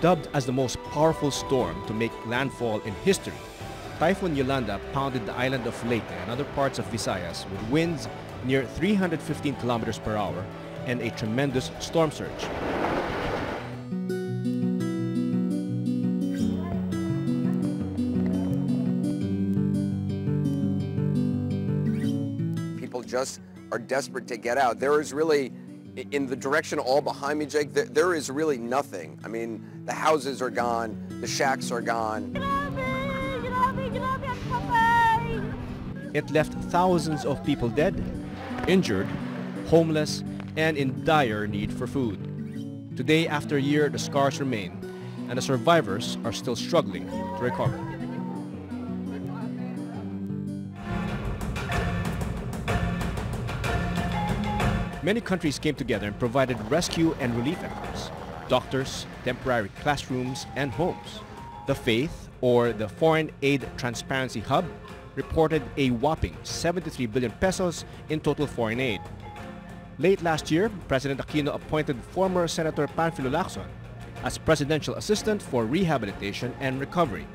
Dubbed as the most powerful storm to make landfall in history, Typhoon Yolanda pounded the island of Leyte and other parts of Visayas with winds near 315 kilometers per hour and a tremendous storm surge. People just are desperate to get out. There is really, in the direction all behind me, Jake, there is really nothing. I mean, the houses are gone, the shacks are gone. It left thousands of people dead, injured, homeless, and in dire need for food. Today, after a year, the scars remain, and the survivors are still struggling to recover. Many countries came together and provided rescue and relief efforts, doctors, temporary classrooms, and homes. The FAITH, or the Foreign Aid Transparency Hub, reported a whopping 73 billion pesos in total foreign aid. Late last year, President Aquino appointed former Senator Panfilo Lacson as Presidential Assistant for Rehabilitation and Recovery,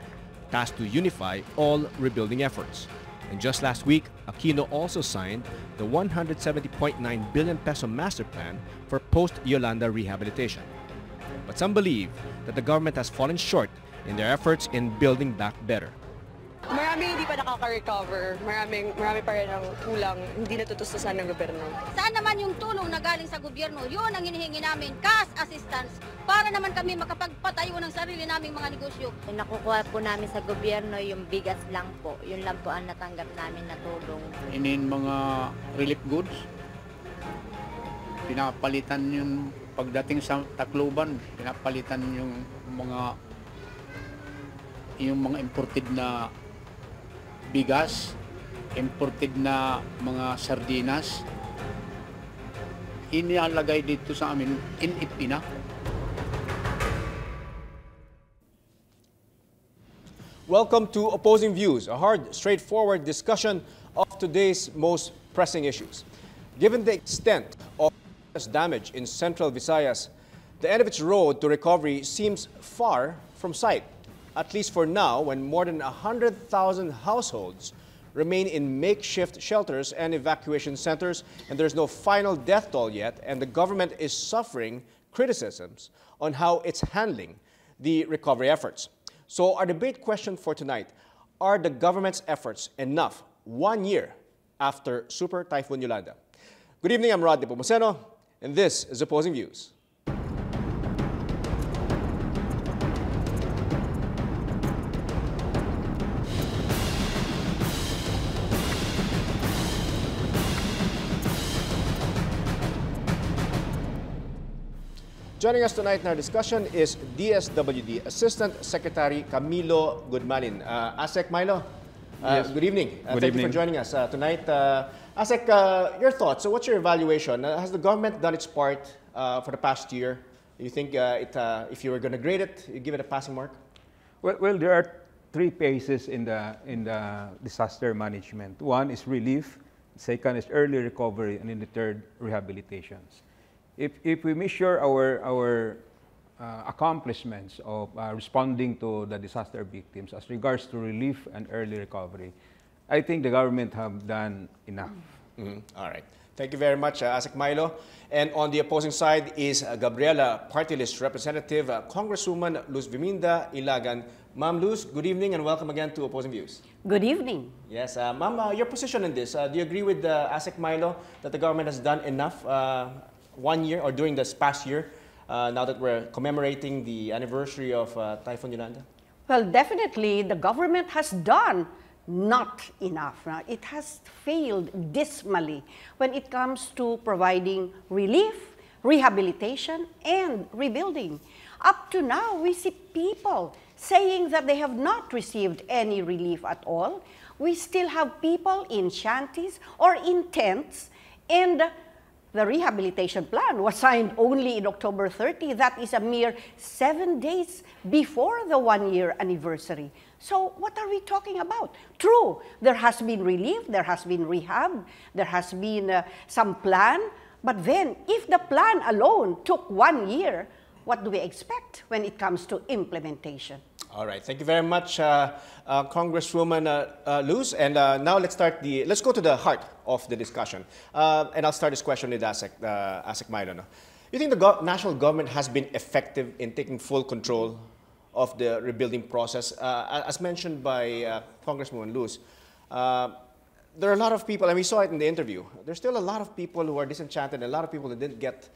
tasked to unify all rebuilding efforts. And just last week, Aquino also signed the 170.9 billion peso master plan for post-Yolanda rehabilitation. But some believe that the government has fallen short in their efforts in building back better. Marami hindi pa nakaka-recover. Marami pa rin ang kulang, hindi natutustusan ng gobyerno. Saan naman yung tulong na galing sa gobyerno? Yun ang hinihingi namin, cash assistance, para naman kami makapagpatayo ng sarili naming mga negosyo. Nakukuha po namin sa gobyerno yung bigas lang po. Yun lang po ang natanggap namin na tulong. Inin mga relief goods, pinapalitan yung pagdating sa Tacloban, pinapalitan yung mga imported na bigas, imported na mga sardinas, inialagay dito sa amin, inipina. Welcome to Opposing Views, a hard, straightforward discussion of today's most pressing issues. Given the extent of damage in Central Visayas, the end of its road to recovery seems far from sight. At least for now, when more than 100,000 households remain in makeshift shelters and evacuation centers, and there's no final death toll yet, and the government is suffering criticisms on how it's handling the recovery efforts. So our debate question for tonight, are the government's efforts enough 1 year after Super Typhoon Yolanda? Good evening, I'm Rod Nepomuceno, and this is Opposing Views. Joining us tonight in our discussion is DSWD Assistant Secretary Camilo Goodmalin. ASEC Milo, yes. Good evening. Good Thank you for joining us tonight. ASEC, your thoughts. So what's your evaluation? Has the government done its part for the past year? You think if you were going to grade it, you give it a passing mark? Well, there are three phases in the disaster management. One is relief, second is early recovery, and then the third, rehabilitations. If we measure our accomplishments of responding to the disaster victims as regards to relief and early recovery, I think the government have done enough. All right. Thank you very much, ASEC Milo. And on the opposing side is Gabriela Party List Representative Congresswoman Luz Viminda Ilagan. Ma'am Luz, good evening and welcome again to Opposing Views. Good evening. Yes, Ma'am, your position on this, do you agree with ASEC Milo that the government has done enough 1 year or during this past year, now that we're commemorating the anniversary of Typhoon Yolanda? Well, definitely the government has done not enough. It has failed dismally when it comes to providing relief, rehabilitation, and rebuilding. Up to now, we see people saying that they have not received any relief at all. We still have people in shanties or in tents, and the rehabilitation plan was signed only in October 30. That is a mere 7 days before the 1 year anniversary. So what are we talking about? True, there has been relief, there has been rehab, there has been some plan. But then, if the plan alone took 1 year, what do we expect when it comes to implementation? All right, thank you very much, Congresswoman Luz. And now let's go to the heart of the discussion. And I'll start this question with Asek Milo. No? You think the national government has been effective in taking full control of the rebuilding process? As mentioned by Congresswoman Luz, there are a lot of people, and we saw it in the interview, there's still a lot of people who are disenchanted, and a lot of people that didn't get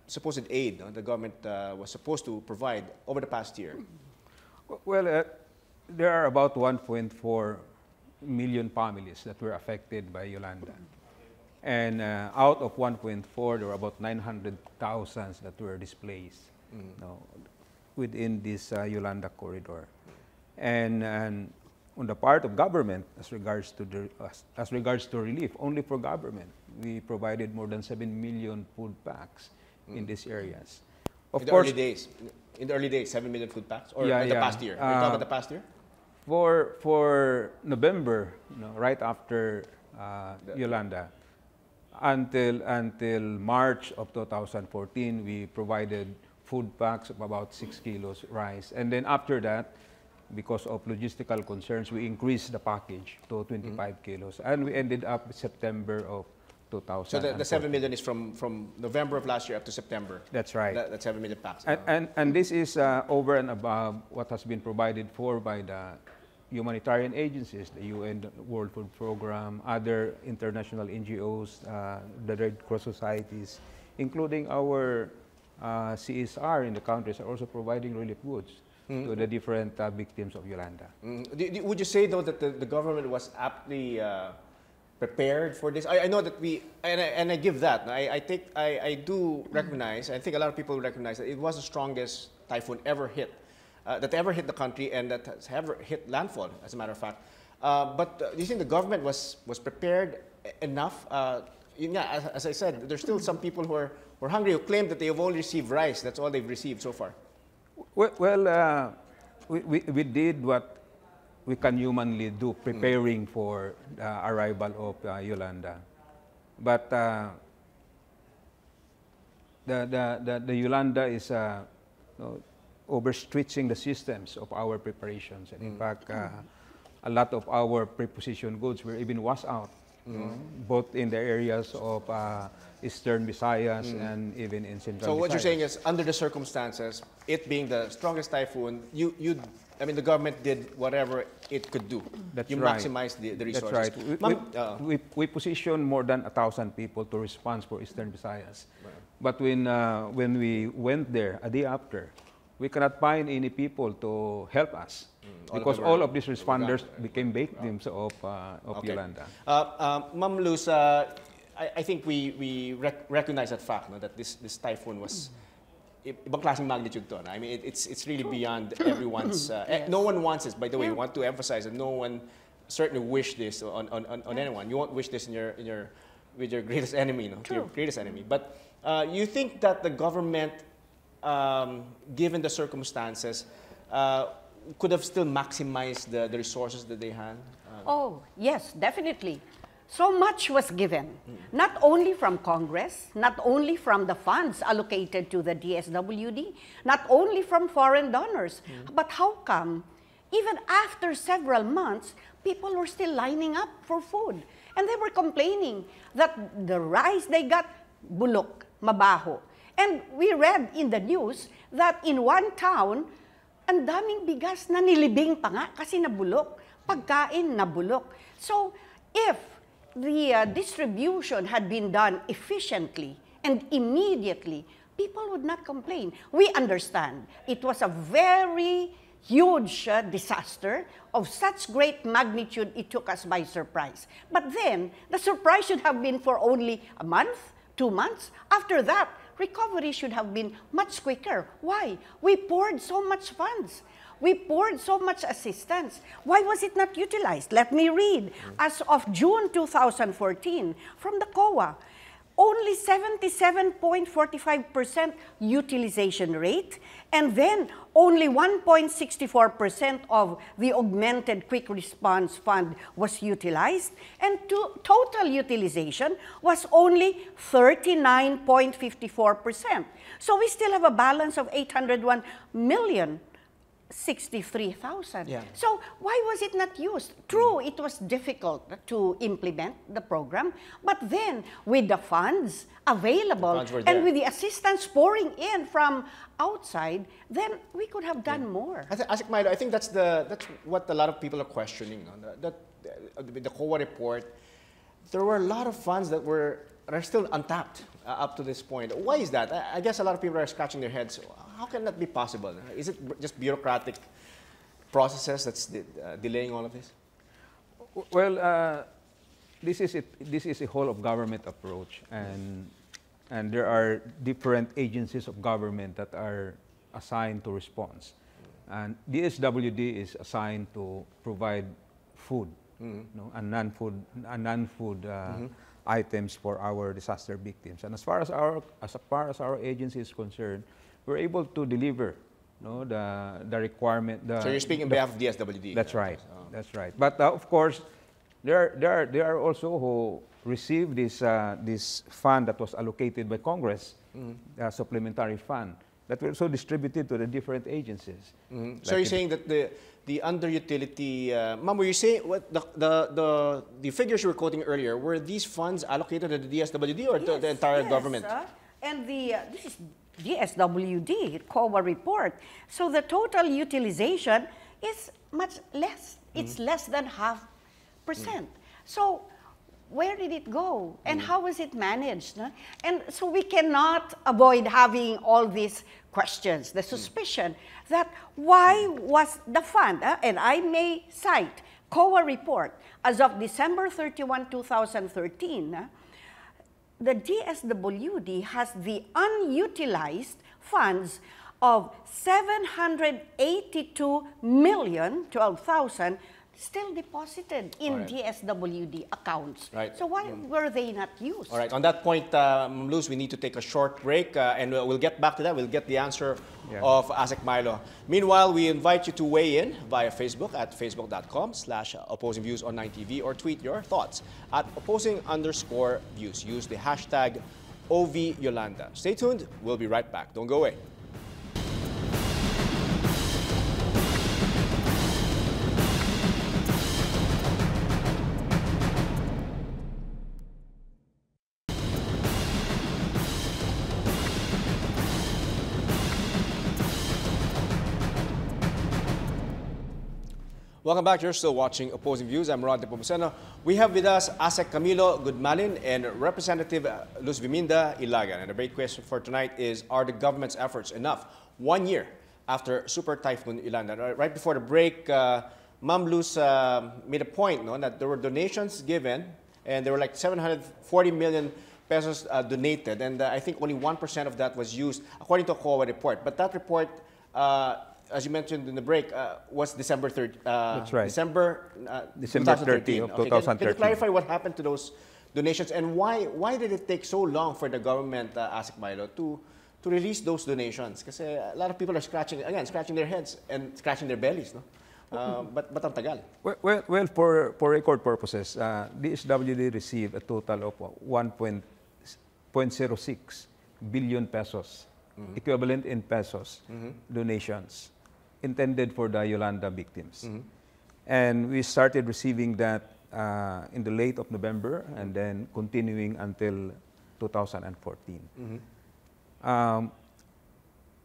supposed aid the government was supposed to provide over the past year. Well, there are about 1.4 million families that were affected by Yolanda. And out of 1.4, there were about 900,000 that were displaced within this Yolanda corridor. And on the part of government, as regards to relief, only for government, we provided more than 7 million food packs in these areas. Of course, in the early days, 7 million food packs, or in the past year? Are you talking about the past year? For November, right after Yolanda, until March of 2014, we provided food packs of about 6 kilos rice, and then after that, because of logistical concerns, we increased the package to 25 kilos, and we ended up September of 2000. So the 7 million is from November of last year up to September. That's right. That's 7 million packs. And this is over and above what has been provided for by the humanitarian agencies, the UN World Food Program, other international NGOs, the Red Cross societies, including our CSR in the countries are also providing relief goods to the different victims of Yolanda. Would you say, though, that the government was aptly prepared for this? I know that and I give that. I do recognize, I think a lot of people recognize that it was the strongest typhoon ever hit, that ever hit the country, and that has ever hit landfall, as a matter of fact. But do you think the government was prepared enough? As I said, there's still some people who are hungry, who claim that they have only received rice. That's all they've received so far. Well, we did what we can humanly do, preparing for the arrival of Yolanda. But the Yolanda is overstretching the systems of our preparations. And in fact, a lot of our prepositioned goods were even washed out, both in the areas of Eastern Visayas and even in Central Visayas. So what you're saying is, under the circumstances, it being the strongest typhoon, the government did whatever it could do. That's you right. maximized the resources. That's right. We positioned more than 1,000 people to respond for Eastern Visayas. Right. But when we went there a day after, we cannot find any people to help us because all of these responders became victims of Yolanda. Ma'am Luz, I think we recognize that fact, that this typhoon was ibang klaseng magnitude to. I mean, it's really beyond everyone's. Yes. No one wants this. By the way, we want to emphasize that no one certainly wish this on anyone. You won't wish this with your greatest enemy, your greatest enemy. But you think that the government, given the circumstances, could have still maximized the resources that they had? Oh, yes, definitely. So much was given, not only from Congress, not only from the funds allocated to the DSWD, not only from foreign donors, but how come, even after several months, people were still lining up for food? And they were complaining that the rice they got, bulok, mabaho. And we read in the news that in one town, ang daming bigas na nilibing pa nga kasi nabulok, pagkain nabulok. So if the distribution had been done efficiently and immediately, people would not complain. We understand it was a very huge disaster of such great magnitude, it took us by surprise. But then, the surprise should have been for only a month, 2 months. After that, recovery should have been much quicker. Why? We poured so much funds. We poured so much assistance. Why was it not utilized? Let me read. As of June 2014, from the COA, only 77.45% utilization rate, and then only 1.64% of the augmented quick response fund was utilized, and total utilization was only 39.54%. So we still have a balance of 801 million. 63,000. Yeah. So why was it not used? True, it was difficult to implement the program, but then with the funds available and with the assistance pouring in from outside, then we could have done more. Asik Milo, I think that's what a lot of people are questioning. The COA report, there were a lot of funds that are still untapped up to this point. Why is that? I guess a lot of people are scratching their heads. How can that be possible? Is it just bureaucratic processes that's delaying all of this? Well, this is a whole of government approach, and there are different agencies of government that are assigned to response. And DSWD is assigned to provide food, and non-food items for our disaster victims. And as far as our agency is concerned, we're able to deliver, the requirement. So you're speaking on behalf of DSWD. That's right. That's right. But of course, there are also who receive this fund that was allocated by Congress, supplementary fund that were also distributed to the different agencies. So you're saying that the underutility, Ma'am, were you saying what the figures you were quoting earlier, were these funds allocated to the DSWD or to the entire government? And this is DSWD, COA report. So the total utilization is much less. It's less than 0.5%. So where did it go? And how was it managed? No? And so we cannot avoid having all these questions, the suspicion that why was the fund, and I may cite COA report, as of December 31, 2013, the DSWD has the unutilized funds of 782,012,000 still deposited in DSWD accounts. Right. So why were they not used? All right. On that point, Ma'am Luz, we need to take a short break, and we'll get back to that. We'll get the answer of Asik Milo. Meanwhile, we invite you to weigh in via Facebook at facebook.com/opposingviewsonlinetv or tweet your thoughts at opposing_views. Use the hashtag #OVYolanda. Stay tuned. We'll be right back. Don't go away. Welcome back. You're still watching Opposing Views. I'm Rod Nepomuceno. We have with us Asek Camilo Gudmalin and Representative Luz Viminda Ilagan. And the great question for tonight is, are the government's efforts enough 1 year after Super Typhoon Yolanda? Right before the break, Ma'am Luz made a point that there were donations given, and there were like 740 million pesos donated. And I think only 1% of that was used, according to a COA report. But that report, as you mentioned in the break, was December 3rd. That's right. December 30 of 2013. Can you clarify what happened to those donations, and why did it take so long for the government, Asik Milo, to release those donations? Because a lot of people are scratching their heads and scratching their bellies, no? But ang tagal. Well, for record purposes, DSWD received a total of 1.06 billion pesos, equivalent in pesos, donations intended for the Yolanda victims. And we started receiving that in the late of November and then continuing until 2014.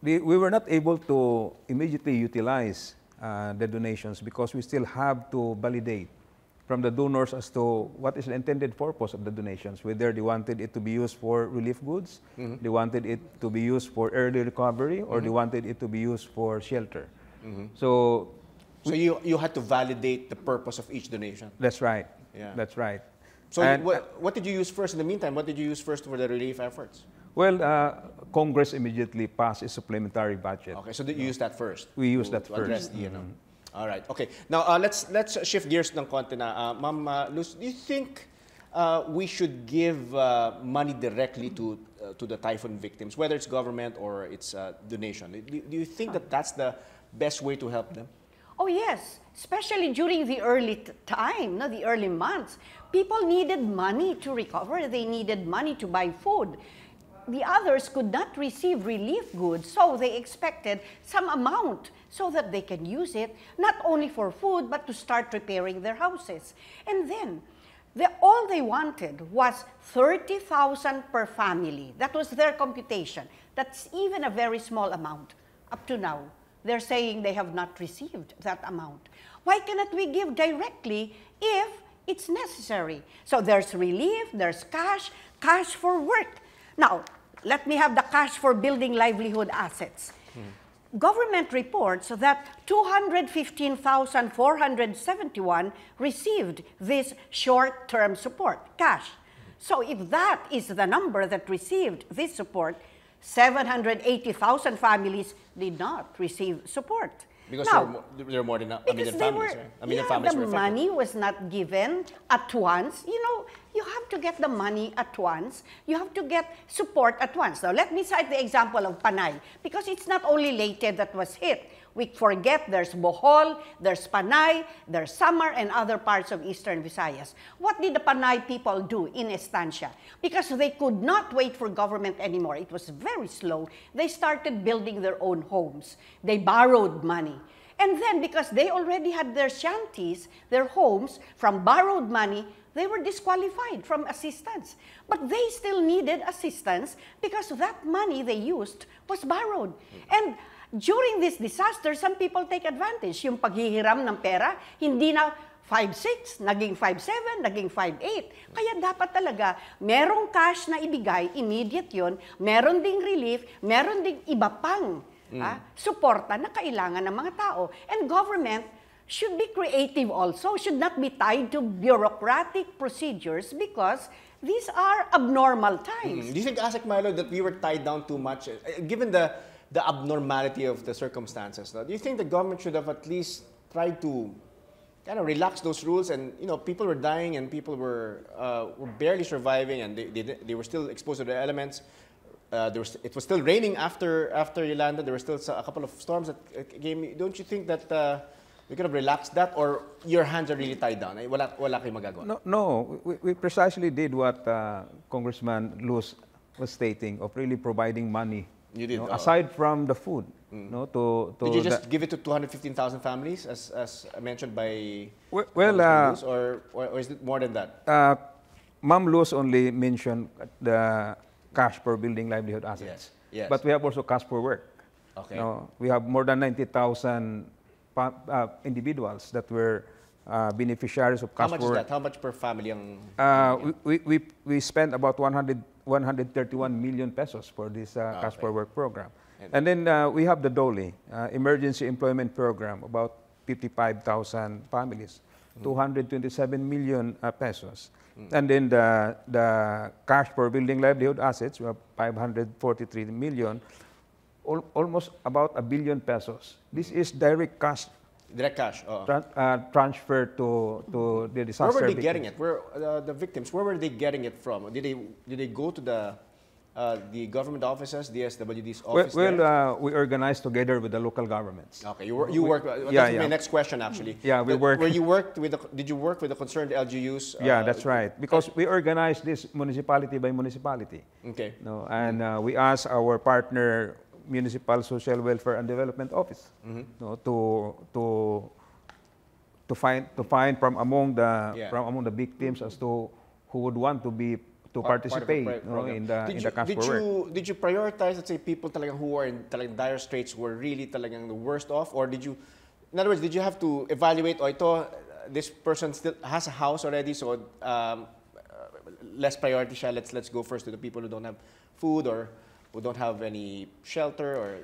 We were not able to immediately utilize the donations because we still have to validate from the donors as to what is the intended purpose of the donations, whether they wanted it to be used for relief goods, they wanted it to be used for early recovery, or they wanted it to be used for shelter. So you had to validate the purpose of each donation. That's right. Yeah. That's right. So what did you use first in the meantime? What did you use first for the relief efforts? Well, Congress immediately passed a supplementary budget. Okay, so you used that first. We used that to address first. the, all right. Okay. Now let's shift gears ng konti na. Ma'am Luz, do you think we should give money directly to the typhoon victims, whether it's government or it's donation. Do you think that that's the best way to help them? Oh yes, especially during the early time, no, the early months. People needed money to recover. They needed money to buy food. The others could not receive relief goods, so they expected some amount so that they can use it, not only for food, but to start repairing their houses. And then, all they wanted was 30,000 per family. That was their computation. That's even a very small amount up to now. They're saying they have not received that amount. Why cannot we give directly if it's necessary? So there's relief, there's cash for work. Now, let me have the cash for building livelihood assets. Government reports that 215,471 received this short-term support, cash. So if that is the number that received this support, 780,000 families did not receive support. Because now, there are more than a million families, right? A million families were the affected. money was not given at once. You know, you have to get the money at once. You have to get support at once. Now, let me cite the example of Panay, because it's not only Leyte that was hit. We forget there's Bohol, there's Panay, there's Samar, and other parts of Eastern Visayas. What did the Panay people do in Estancia? Because they could not wait for government anymore. It was very slow. They started building their own homes. They borrowed money. And then because they already had their shanties, their homes, from borrowed money, they were disqualified from assistance. But they still needed assistance because that money they used was borrowed. And during this disaster, some people take advantage. Yung paghihiram ng pera, hindi na 5.6, naging 5.7, naging 5.8. Kaya dapat talaga, merong cash na ibigay, immediate yun, meron ding relief, meron ding iba pang suporta na kailangan ng mga tao. And government should be creative also, should not be tied to bureaucratic procedures because these are abnormal times. Do you think, Asek Milo, that we were tied down too much, given the abnormality of the circumstances? Do you think the government should have at least tried to kind of relax those rules? And people were dying and people were barely surviving, and they were still exposed to the elements. It was still raining after Yolanda. There were still a couple of storms that came. Don't you think that we could have relaxed that, or your hands are really tied down? Wala kayong magagawa? No, we precisely did what Congressman Luz was stating, of really providing money. You did, aside from the food. Did you just give it to 215,000 families, as mentioned by Luz, or is it more than that? Ma'am Luz only mentioned the cash for building livelihood assets. Yes. But we have also cash for work. Okay. We have more than 90,000 individuals that were beneficiaries of cash for work. How much is that? How much per family? We spent about 131 million pesos for this cash for work program. And then we have the DOLE, Emergency Employment Program, about 55,000 families, 227 million pesos. And then the cash for building livelihood assets, we have 543 million, almost about 1 billion pesos. This is direct cash. Direct cash. Transferred to the disaster. Where were they getting it? Where the victims? Where were they getting it from? Did they go to the government offices, DSWD's office? We organized together with the local governments. Okay, you work. That's my next question, actually. Yeah, we work. Did you work with the concerned LGUs? Yeah, that's right. Because we organized this municipality by municipality. Okay. And we asked our partner, Municipal Social Welfare and Development Office, to find from among the victims as to who would want to participate in the cash for work. Did you prioritize, let's say, people who are in dire straits, were really the worst off, or did you, in other words, did you have to evaluate, this person still has a house already, so less priority siya, let's go first to the people who don't have food or who don't have any shelter, or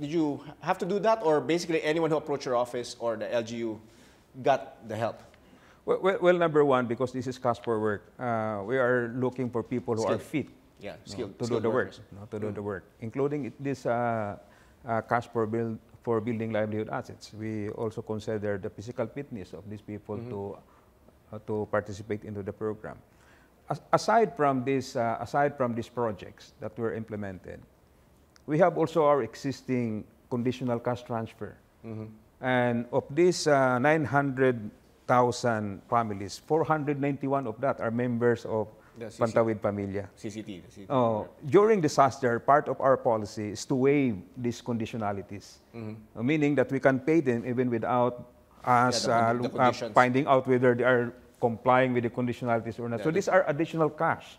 did you have to do that, or basically anyone who approached your office or the LGU got the help? Well, number one, because this is cash for work, we are looking for people who are fit, skilled, to do the work, do the work, including this cash for building livelihood assets. We also consider the physical fitness of these people to participate into the program. aside from these projects that were implemented, we have also our existing conditional cash transfer. And of these 900,000 families, 491 of that are members of Pantawid Pamilya. CCT. During disaster, part of our policy is to waive these conditionalities, meaning that we can pay them even without us finding out whether they are complying with the conditionalities or not. So these are additional cash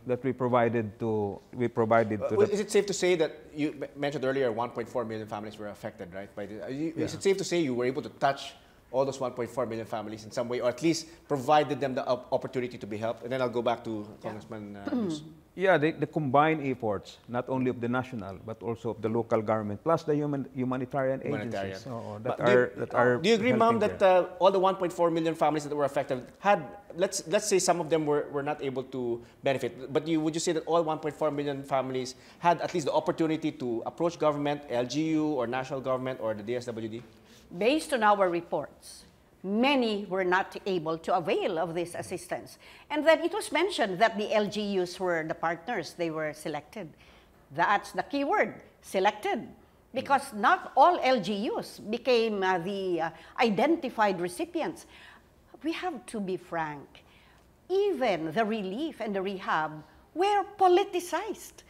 that we provided to Is it safe to say that you mentioned earlier 1.4 million families were affected, right? Is it safe to say you were able to touch all those 1.4 million families in some way, or at least provided them the opportunity to be helped? And then I'll go back to Congressman Luz. Yeah, the combined efforts, not only of the national, but also of the local government, plus the humanitarian agencies that are. Do you agree, ma'am, that all the 1.4 million families that were affected had, let's say some of them were not able to benefit, but would you say that all 1.4 million families had at least the opportunity to approach government, LGU, or national government, or the DSWD? Based on our reports, many were not able to avail of this assistance. And then it was mentioned that the LGUs were the partners, they were selected. That's the key word, selected. Because not all LGUs became the identified recipients. We have to be frank. Even the relief and the rehab were politicized.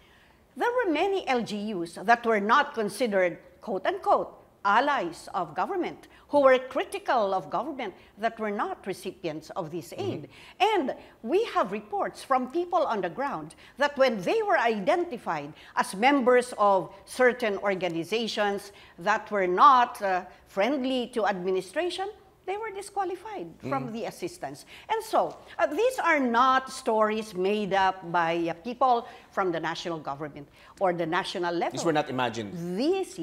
There were many LGUs that were not considered, quote unquote, allies of government, who were critical of government, that were not recipients of this aid. And we have reports from people on the ground that when they were identified as members of certain organizations that were not friendly to administration, they were disqualified from the assistance. And so, these are not stories made up by people from the national government or the national level. These were not imagined. These,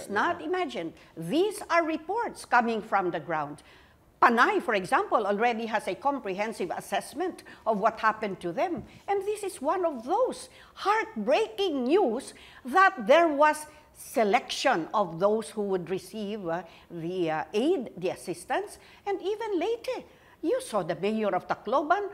not imagined. These are reports coming from the ground. Panay, for example, already has a comprehensive assessment of what happened to them. And this is one of those heartbreaking news that there was selection of those who would receive the aid, the assistance, and even later, you saw the mayor of Tacloban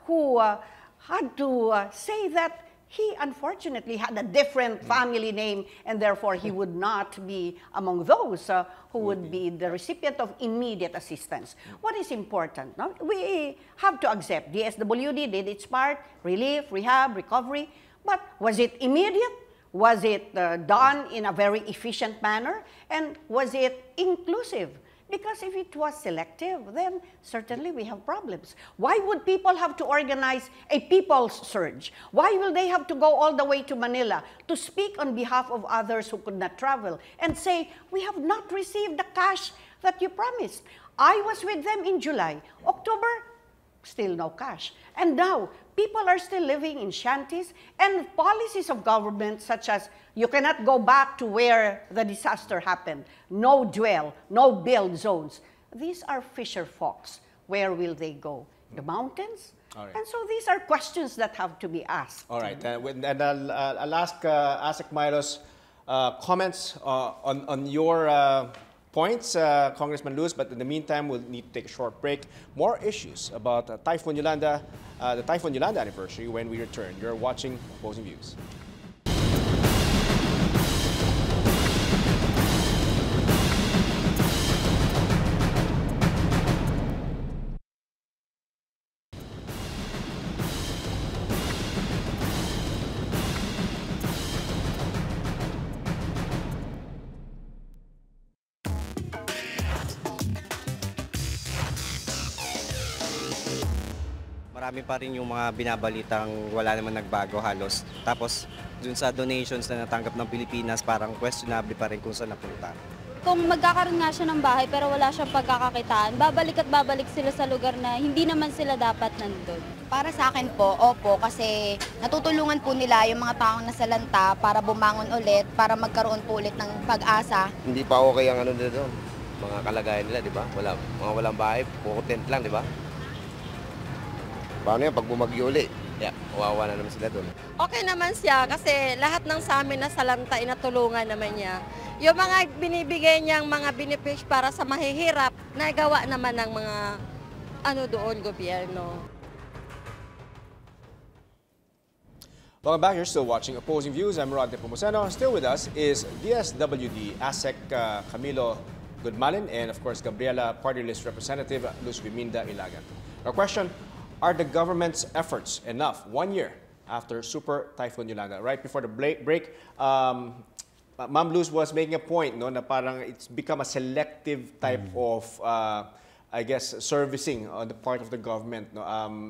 who had to say that he unfortunately had a different family name and therefore he would not be among those who would be the recipient of immediate assistance. What is important? No? We have to accept DSWD did its part, relief, rehab, recovery, but was it immediate? Was it done in a very efficient manner? And was it inclusive? Because if it was selective, then certainly we have problems. Why would people have to organize a people's surge? Why will they have to go all the way to Manila to speak on behalf of others who could not travel and say, we have not received the cash that you promised? I was with them in July. October, still no cash. And now, people are still living in shanties, and policies of government such as you cannot go back to where the disaster happened, no dwell, no build zones. These are fisher folks. Where will they go? The mountains? Right. And so these are questions that have to be asked. All right, and I'll ask Asek Milo's comments on your points, Congressman Luz, but in the meantime, we'll need to take a short break. More issues about Typhoon Yolanda, the Typhoon Yolanda anniversary when we return. You're watching Opposing Views. Marami pa rin yung mga binabalitang wala naman nagbago halos. Tapos dun sa donations na natanggap ng Pilipinas, parang questionable pa rin kung saan napunta. Kung magkakaroon nga siya ng bahay pero wala siyang pagkakakitaan, babalik at babalik sila sa lugar na hindi naman sila dapat nandun. Para sa akin po, opo, kasi natutulungan po nila yung mga taong nasalanta para bumangon ulit, para magkaroon po ulit ng pag-asa. Hindi pa okay ang ano nila doon, mga kalagayan nila, di ba? Mga walang bahay, puro tent lang, di ba? Paano yan pag bumagyo uli? Yeah, kawawa na naman sila doon. Okay naman siya kasi lahat ng sa amin na salanta inatulungan naman niya. Yung mga binibigay niyang mga benefice para sa mahihirap, nagawa naman ng mga doon, gobyerno. Welcome back. You're still watching Opposing Views. I'm Rod Nepomuceno. Still with us is DSWD ASEC Camilo Goodmalin and, of course, Gabriela Party List Representative Luz Biminda Ilagan. Our question, are the government's efforts enough 1 year after Super Typhoon Yolanda? Right before the break, Ma'am Luz was making a point, no, na parang it's become a selective type of, I guess, servicing on the part of the government, no,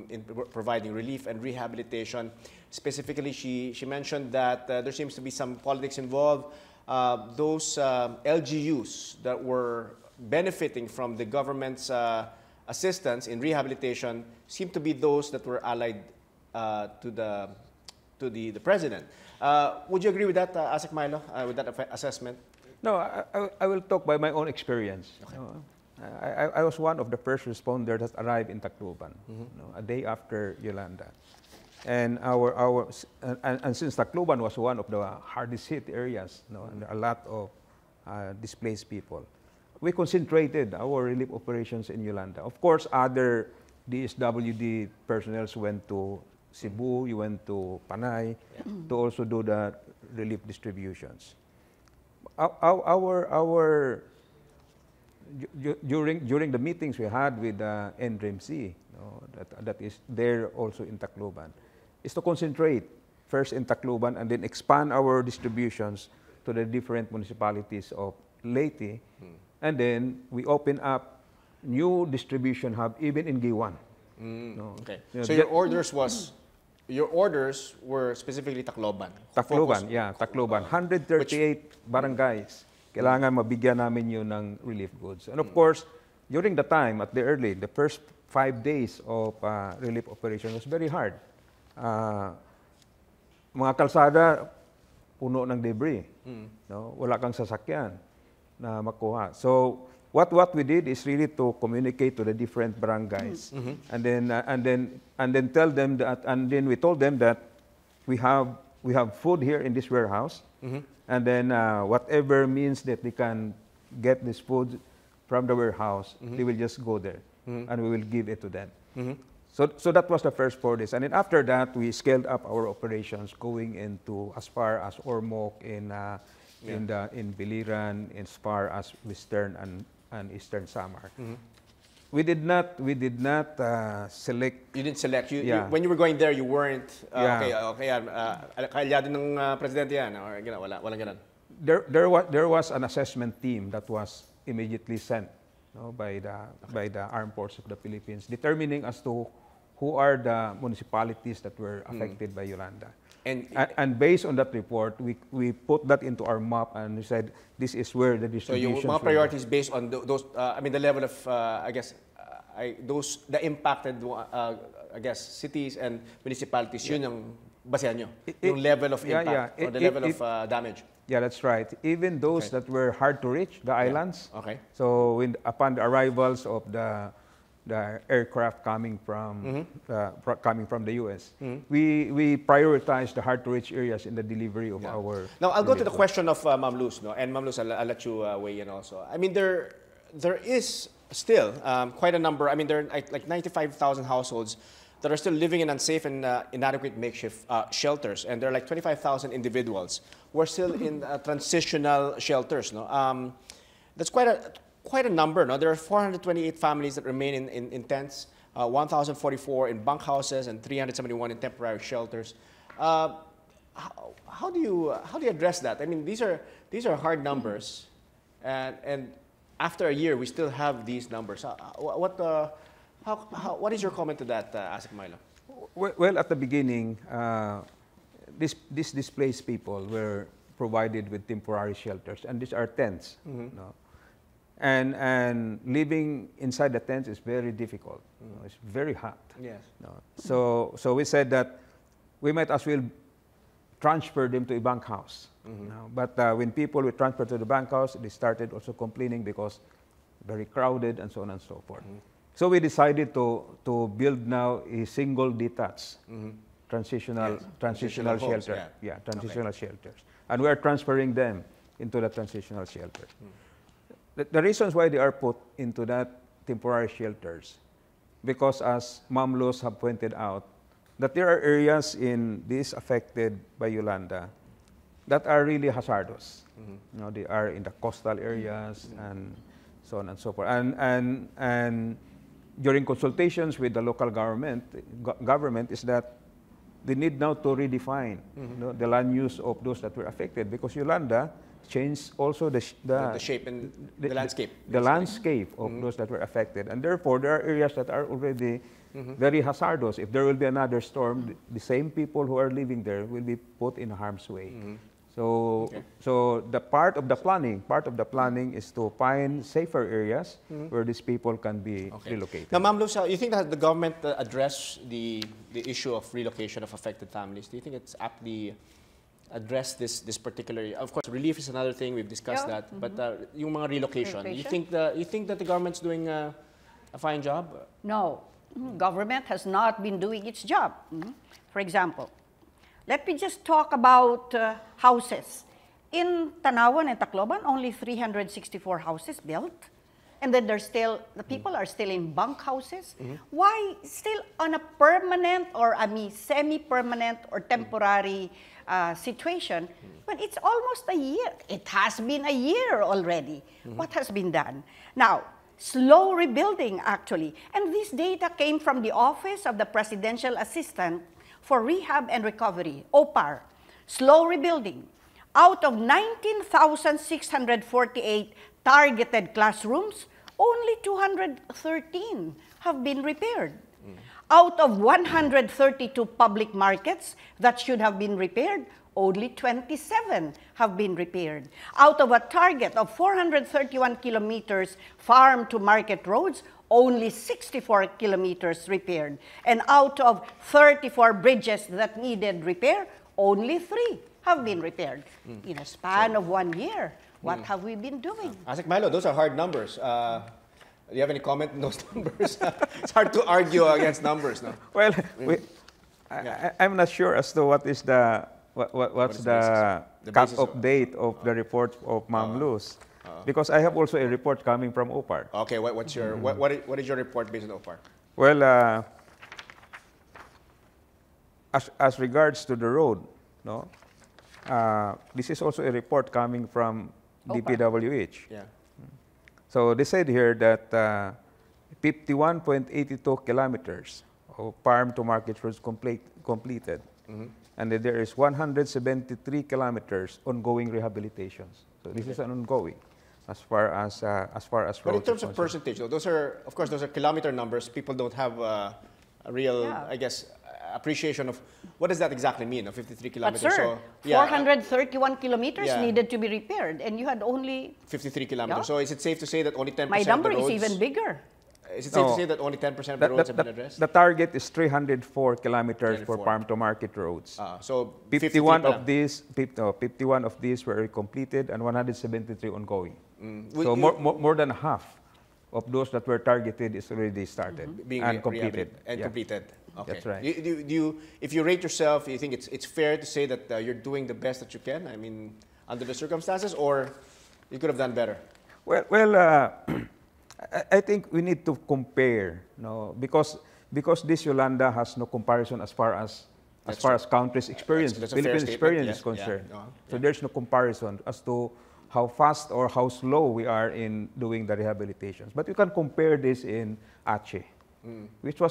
in providing relief and rehabilitation. Specifically, she mentioned that there seems to be some politics involved. Those LGUs that were benefiting from the government's assistance in rehabilitation seem to be those that were allied to the president. Would you agree with that, ASEC Milo, with that assessment? No, I will talk by my own experience. Okay. I was one of the first responders that arrived in Tacloban, a day after Yolanda. And and since Tacloban was one of the hardest hit areas, and a lot of displaced people, we concentrated our relief operations in Yolanda. Of course, other DSWD personnel went to Cebu, you went to Panay to also do the relief distributions. During the meetings we had with NRMC, that is there also in Tacloban, is to concentrate first in Tacloban and then expand our distributions to the different municipalities of Leyte, and then we open up new distribution hub even in Giwan. Okay. So your orders were specifically Tacloban. Tacloban, yeah, Tacloban. 138 barangays. Kailangan mabigyan namin yun ng relief goods. And of course, during the time, the first 5 days of relief operation was very hard. Mga kalsada, puno ng debris. No? Wala kang sasakyan na makuha. So, what we did is really to communicate to the different barangays, and then tell them that, and then we told them that we have food here in this warehouse, and then whatever means that they can get this food from the warehouse, they will just go there, and we will give it to them. So that was the first 4 days, and then after that we scaled up our operations, going into as far as Ormoc in Biliran, as far as Western and Eastern Samar. We did not select. You didn't select. When you were going there, you weren't. Kailyado ng presidente yan, or walang ganun. There was an assessment team that was immediately sent, by the Armed Forces of the Philippines, determining as to who are the municipalities that were affected by Yolanda. And based on that report, we put that into our map and we said this is where the distribution. So your priorities based on those, the level of, the impacted, cities and municipalities. Yun ang basehan nyo, yung level of impact or the level of damage. Yeah, that's right. Even those that were hard to reach, the islands. Okay. So upon the arrivals of the aircraft coming from the U.S., we prioritize the hard-to-reach areas in the delivery of our. Now I'll go to the question of Ma'am Luz, and Ma'am Luz, I'll let you weigh in also. I mean, there is still quite a number. I mean, there are like 95,000 households that are still living in unsafe and inadequate makeshift shelters, and there are like 25,000 individuals who are still in transitional shelters. No, that's quite a number. No? There are 428 families that remain in tents, 1,044 in bunkhouses, and 371 in temporary shelters. How do you address that? I mean, these are hard numbers, and after a year we still have these numbers. What is your comment to that, ASEC Milo? Well, at the beginning, these displaced people were provided with temporary shelters, and these are tents. No? And living inside the tents is very difficult. It's very hot. Yes. So we said that we might as well transfer them to a bunkhouse. But when people were transferred to the bunkhouse, they started also complaining because very crowded and so on and so forth. So we decided to build now a single detached transitional shelter. Transitional shelters. And we are transferring them into the transitional shelters. The reasons why they are put into that temporary shelters, because as Ma'am Luz have pointed out, that there are areas in this affected by Yolanda that are really hazardous. You know, they are in the coastal areas and so on and so forth. And during consultations with the local government is that they need now to redefine you know, the land use of those that were affected, because Yolanda changed also the shape and the landscape. The landscape of those that were affected. And therefore, there are areas that are already very hazardous. If there will be another storm, the same people who are living there will be put in harm's way. So, so the part of the planning is to find safer areas where these people can be relocated. Now, Ma'am Luz, you think that the government address the issue of relocation of affected families? Do you think it's aptly address this particular? Of course, relief is another thing. We've discussed that. But yung mga relocation, you think that the government's doing a fine job? No, government has not been doing its job. For example, let me just talk about houses. In Tanawan and Tacloban, only 364 houses built. And then there's still, the people are still in bunk houses. Why still on a permanent or semi-permanent or temporary situation when it's almost a year? It has been a year already. What has been done? Now, slow rebuilding actually. And this data came from the Office of the Presidential Assistant for Rehab and Recovery, OPAR. Slow rebuilding. Out of 19,648 targeted classrooms, only 213 have been repaired. Out of 132 public markets that should have been repaired, only 27 have been repaired. Out of a target of 431 kilometers farm to market roads, only 64 kilometers repaired. And out of 34 bridges that needed repair, only 3 have been repaired. In a span of 1 year, what have we been doing? Asik Milo, those are hard numbers. Do you have any comment on those numbers? It's hard to argue against numbers, no? Well, I'm not sure as to what is what's the cut-off date of the report of Ma'am Luz. Because I have also a report coming from OPAR. Okay, what is your report based on OPAR? Well, as regards to the road, no, this is also a report coming from DPWH. Yeah. So they said here that 51.82 kilometers of farm to market roads completed, and that there is 173 kilometers ongoing rehabilitations. So this is an ongoing. As far as roads. But in terms of percentage, those are, of course, those are kilometer numbers. People don't have a real, I guess, appreciation of what does that exactly mean, 53 kilometers. But sir, so, yeah, 431 kilometers needed to be repaired, and you had only 53 kilometers. So is it safe to say that only 10% of the roads? My number is even bigger. Is it safe to say that only 10% of the roads have been addressed? The target is 304 kilometers for farm to market roads. So 51 of these were completed and 173 ongoing. So more than half of those that were targeted is already started and completed. Completed. Okay. That's right. If you rate yourself, you think it's fair to say that you're doing the best that you can? I mean, under the circumstances, or you could have done better? Well, I think we need to compare, no, because this Yolanda has no comparison as far as countries' experience, Philippines' experience is concerned. So there's no comparison as to how fast or how slow we are in doing the rehabilitations. But you can compare this in Aceh, which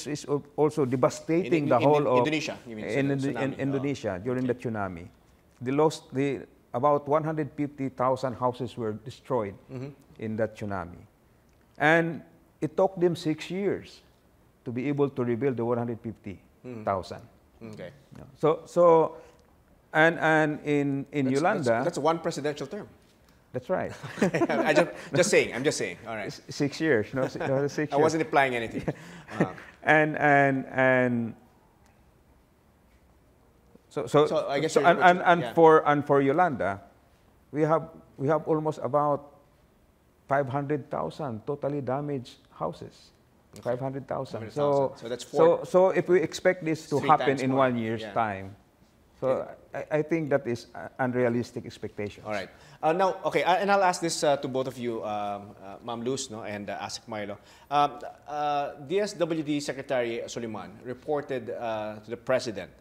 is also devastating the whole of Indonesia. You mean in Indonesia during the tsunami. About 150,000 houses were destroyed in that tsunami. And it took them 6 years to be able to rebuild the 150,000. Okay. So and in Yolanda... That's one presidential term. That's right. I'm just saying. All right. 6 years, no? 6 years. I wasn't implying anything. So I guess for Yolanda, we have almost about 500,000 totally damaged houses. 500,000. So that's four. So if we expect this to happen in 1 year's time, so I think that is unrealistic expectations. All right. Now, okay, and I'll ask this to both of you, Ma'am Luz, no, and Asik Milo. DSWD Secretary Soliman reported to the President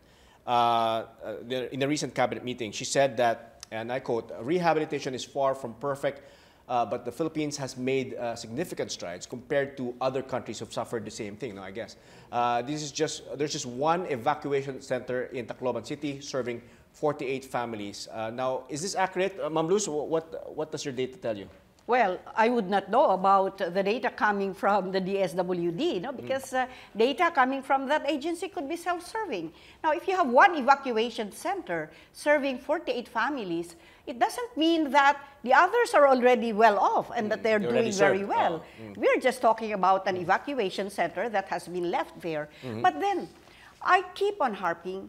in a recent cabinet meeting. She said that, and I quote, "Rehabilitation is far from perfect, but the Philippines has made significant strides compared to other countries who've suffered the same thing." No, I guess there's just one evacuation center in Tacloban City serving 48 families. Now, is this accurate, Ma'am Luz? What does your data tell you? Well, I would not know about the data coming from the DSWD, no? Because data coming from that agency could be self-serving. Now, if you have one evacuation center serving 48 families, it doesn't mean that the others are already well off and that they're doing very well. We're just talking about an evacuation center that has been left there. But then, I keep on harping,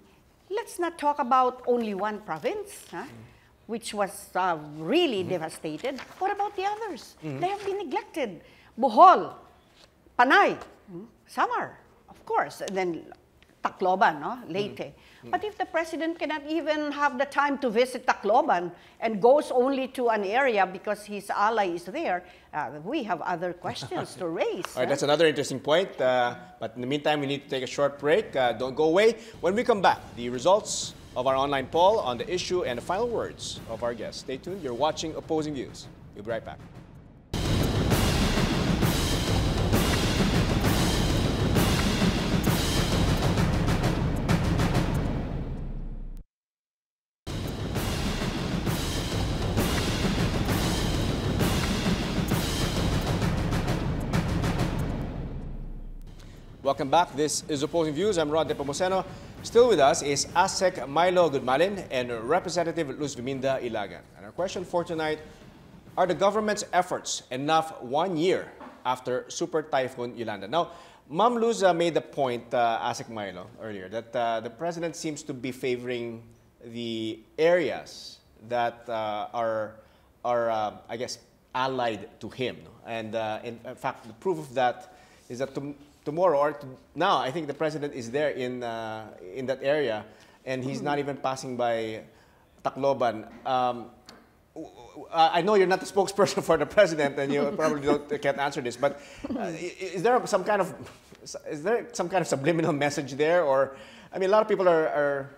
let's not talk about only one province, which was really devastated. What about the others? They have been neglected. Bohol, Panay, Samar, of course, and then Tacloban, no? Leyte. But if the President cannot even have the time to visit Tacloban and goes only to an area because his ally is there, we have other questions to raise. All right, that's another interesting point. But in the meantime, we need to take a short break. Don't go away. When we come back, the results of our online poll on the issue and the final words of our guests. Stay tuned. You're watching Opposing Views. We'll be right back. Welcome back. This is Opposing Views. I'm Rod Nepomuceno. Still with us is Asek Milo Gudmalin and Representative Luz Viminda Ilagan. And our question for tonight, are the government's efforts enough 1 year after Super Typhoon Yolanda? Now, Ma'am Luz made the point, Asek Milo, earlier, that the President seems to be favoring the areas that are I guess, allied to him. And in fact, the proof of that is that tomorrow or now, I think the President is there in that area, and he's not even passing by Tacloban. I know you're not the spokesperson for the President, and you probably can't answer this. But is there some kind of subliminal message there, or I mean, a lot of people are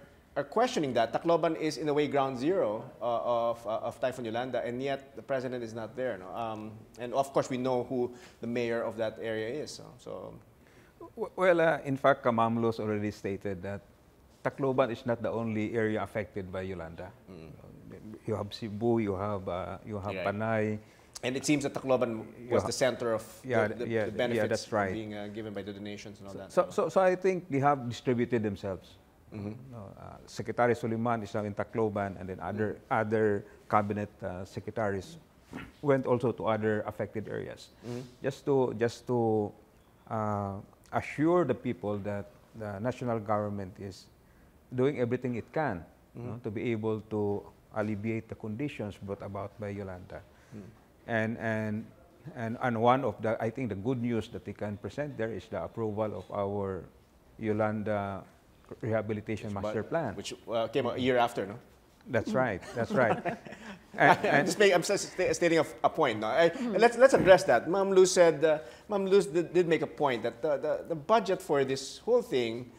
questioning that Tacloban is in a way ground zero of Typhoon Yolanda, and yet the President is not there. No? And of course, we know who the mayor of that area is. So. Well, in fact, Ma'am Luz already stated that Tacloban is not the only area affected by Yolanda. You have Cebu, you have Panay. And it seems that Tacloban was the center of the benefits that's right. being given by the donations and all that. So I think they have distributed themselves. Secretary Soliman is now in Tacloban, and then other cabinet secretaries went also to other affected areas, just to assure the people that the national government is doing everything it can to be able to alleviate the conditions brought about by Yolanda. And one of the, I think the good news that they can present there is the approval of our Yolanda Rehabilitation Master Plan. Which came a year after, no? That's right, that's right. I'm just stating a point. No? Let's address that. Ma'am Luz said, Ma'am Luz did make a point that the budget for this whole thing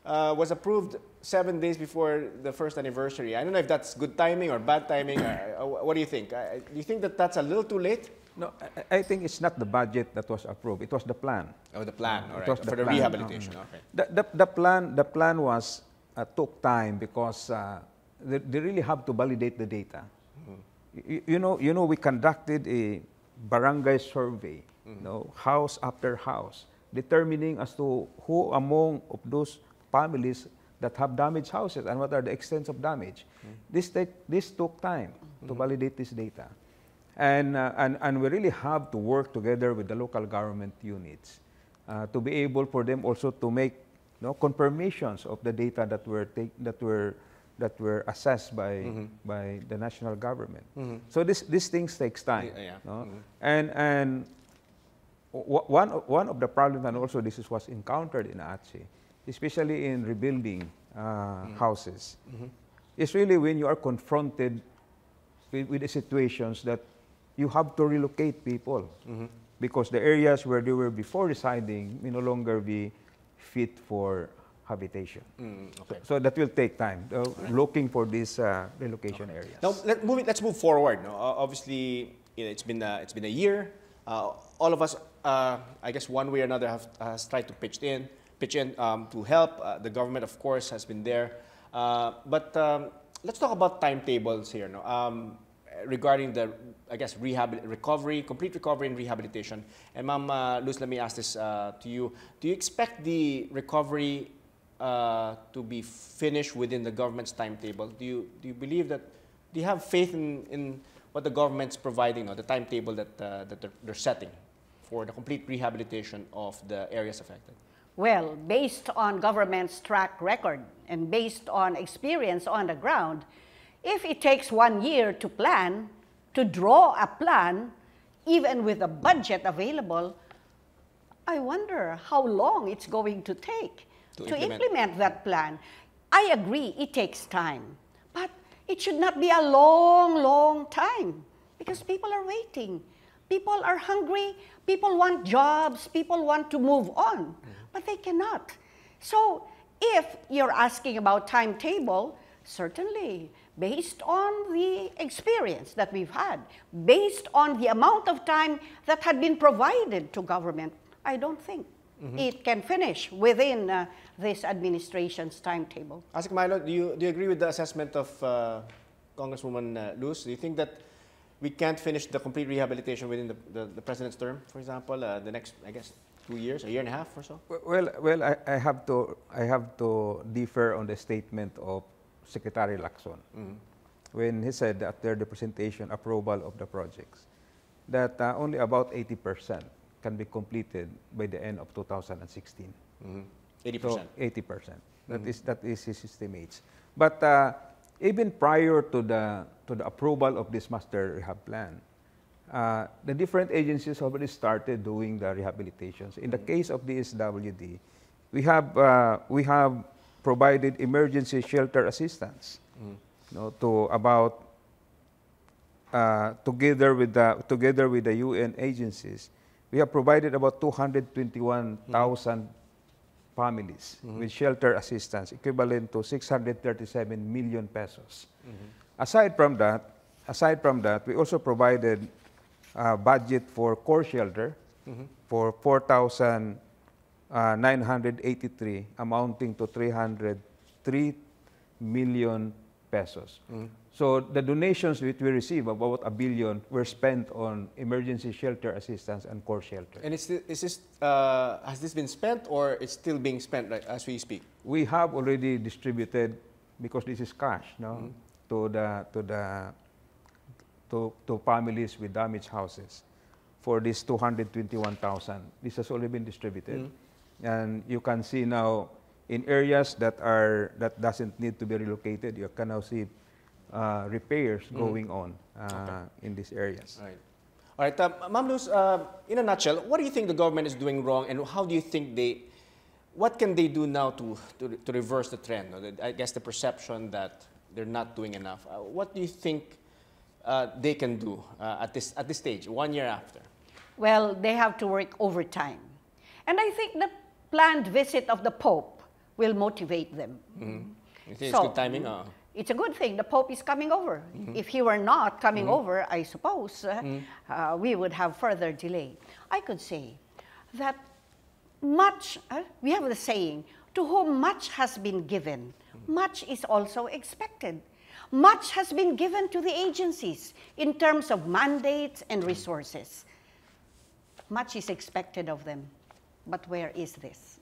was approved 7 days before the first anniversary. I don't know if that's good timing or bad timing. What do you think? Do you think that that's a little too late? No, I think it's not the budget that was approved. It was the plan. Oh, the plan. All right. For the rehabilitation. Okay. The plan was took time because they really have to validate the data. You know, we conducted a barangay survey, house after house, determining as to who among of those families that have damaged houses and what are the extents of damage. This took time to validate this data. And we really have to work together with the local government units to be able for them also to make confirmations of the data that were assessed by the national government. So these things takes time. And one of the problems, and also this was encountered in Aceh, especially in rebuilding houses. is really when you are confronted with the situations that you have to relocate people because the areas where they were before residing may no longer be fit for habitation. Okay. So that will take time, looking for these relocation areas. Now, let's move forward. No? Obviously, it's been a year. All of us, I guess, one way or another, has tried to pitch in to help. The government, of course, has been there. But let's talk about timetables here. No? Regarding the, I guess, complete recovery and rehabilitation. And Ma'am Luz, let me ask this to you. Do you expect the recovery to be finished within the government's timetable? Do you believe that? Do you have faith in what the government's providing, or the timetable that they're setting for the complete rehabilitation of the areas affected? Well, based on government's track record and based on experience on the ground, if it takes 1 year to plan, to draw a plan, even with a budget available, I wonder how long it's going to take to implement that plan. I agree, it takes time, but it should not be a long, long time because people are waiting. People are hungry, people want jobs, people want to move on, but they cannot. So if you're asking about timetable, certainly, based on the experience that we've had, based on the amount of time that had been provided to government, I don't think it can finish within this administration's timetable. Asik Milo, do you agree with the assessment of Congresswoman Luz? Do you think that we can't finish the complete rehabilitation within the president's term, for example, the next, I guess, 2 years, a year and a half or so? Well, I have to differ on the statement of Secretary Lacson when he said after the presentation approval of the projects that only about 80% can be completed by the end of 2016. 80%. So 80%. That is his estimates. But even prior to the approval of this master rehab plan, the different agencies already started doing the rehabilitations. In the case of the SWD, we have provided emergency shelter assistance, to about together with the UN agencies, we have provided about 221,000 families with shelter assistance, equivalent to 637 million pesos. Aside from that, we also provided budget for core shelter for 4,983, amounting to 303 million pesos. So the donations which we receive, about $1 billion, were spent on emergency shelter assistance and core shelter. And has this been spent, or it's still being spent right, as we speak? We have already distributed, because this is cash, to families with damaged houses. For this 221,000, this has already been distributed, and you can see now in areas that doesn't need to be relocated. You can now see repairs going on in these areas. All right, Ma'am Luz, in a nutshell, what do you think the government is doing wrong, and how do you think what can they do now to reverse the trend? I guess the perception that they're not doing enough. What do you think they can do at this stage, 1 year after? Well, they have to work overtime. And I think the planned visit of the Pope will motivate them. You think it's good timing? It's a good thing. The Pope is coming over. If he were not coming over, I suppose we would have further delay. I could say that we have the saying, to whom much has been given, much is also expected. Much has been given to the agencies in terms of mandates and resources. Much is expected of them. But where is this?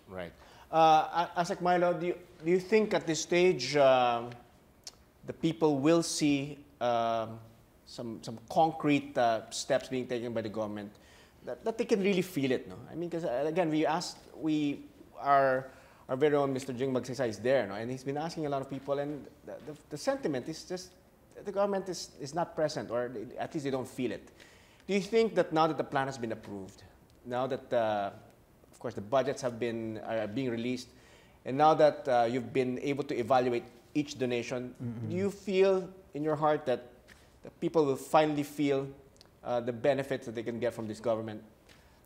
Right. Asek Milo, do you think at this stage the people will see some concrete steps being taken by the government that they can really feel it? No, I mean, because again, our very own Mr. Jing Magsaysay is there, no? And he's been asking a lot of people, and the sentiment is just the government is not present, or at least they don't feel it. Do you think that now that the plan has been approved, now that of course the budgets are being released, and now that you've been able to evaluate each donation, do you feel in your heart that the people will finally feel the benefits that they can get from this government,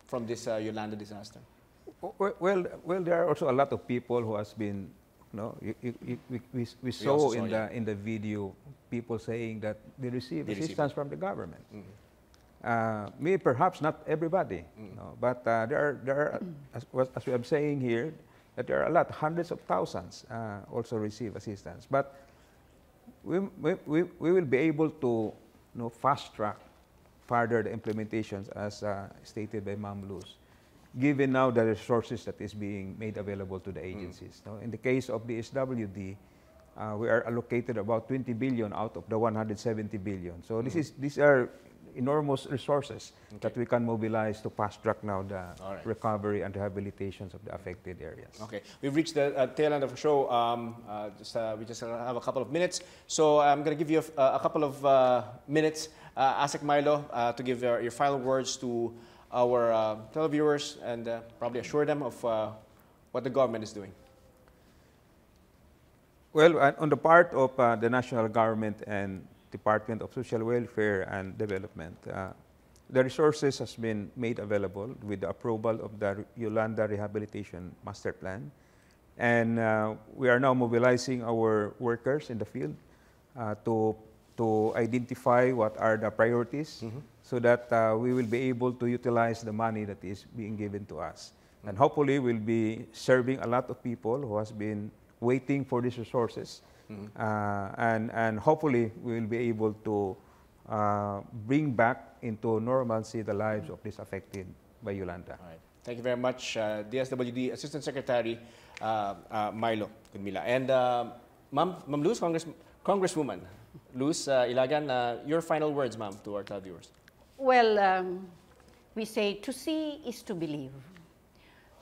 from this Yolanda disaster? Well, there are also a lot of people who has been, we saw in the video people saying that they receive assistance from the government. Me, perhaps not everybody, but there are as we are saying here, that there are a lot, hundreds of thousands also receive assistance. But we will be able to fast track further the implementations as stated by Ma'am Luz, given now the resources that is being made available to the agencies. In the case of the SWD, we are allocated about 20 billion out of the 170 billion. So these are enormous resources that we can mobilize to fast track now the recovery and rehabilitations of the affected areas. Okay, we've reached the tail end of the show. We just have a couple of minutes, so I'm going to give you a couple of minutes, Asek Milo, to give your final words to our televiewers and probably assure them of what the government is doing. Well, on the part of the national government and Department of Social Welfare and Development, the resources has been made available with the approval of the Yolanda Rehabilitation Master Plan. And we are now mobilizing our workers in the field to identify what are the priorities so that we will be able to utilize the money that is being given to us. And hopefully we'll be serving a lot of people who has been waiting for these resources. And hopefully we will be able to bring back into normalcy the lives of these affected by Yolanda. All right. Thank you very much, DSWD Assistant Secretary Milo Gunmila. And Ma'am Luz, Congresswoman Luz Ilagan, your final words, ma'am, to our televiewers. Well, we say to see is to believe.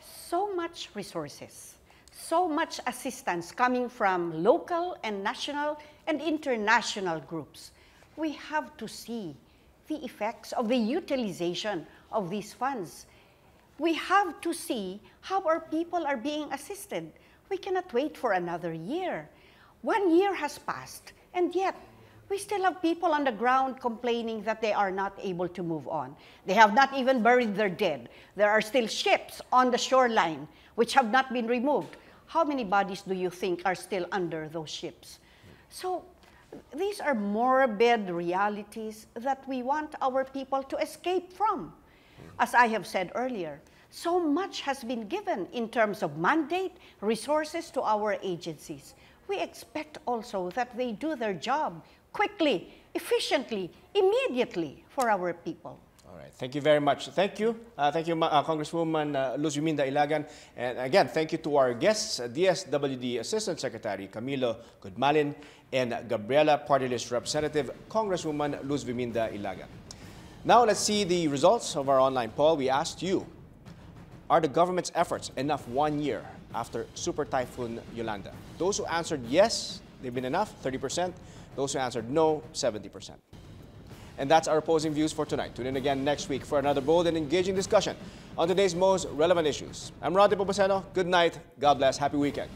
So much resources, so much assistance coming from local and national and international groups. We have to see the effects of the utilization of these funds. We have to see how our people are being assisted. We cannot wait for another year. 1 year has passed, and yet we still have people on the ground complaining that they are not able to move on. They have not even buried their dead. There are still ships on the shoreline which have not been removed. How many bodies do you think are still under those ships? So these are morbid realities that we want our people to escape from. As I have said earlier, so much has been given in terms of mandate, resources to our agencies. We expect also that they do their job quickly, efficiently, immediately for our people. All right. Thank you very much. Thank you. Thank you, Congresswoman Luz Yuminda Ilagan. And again, thank you to our guests, DSWD Assistant Secretary Camilo Gudmalin and Gabriela Party List Representative Congresswoman Luz Yuminda Ilagan. Now let's see the results of our online poll. We asked you, are the government's efforts enough 1 year after Super Typhoon Yolanda? Those who answered yes, they've been enough, 30%. Those who answered no, 70%. And that's our opposing views for tonight. Tune in again next week for another bold and engaging discussion on today's most relevant issues. I'm Rodney Popoceno. Good night. God bless. Happy weekend.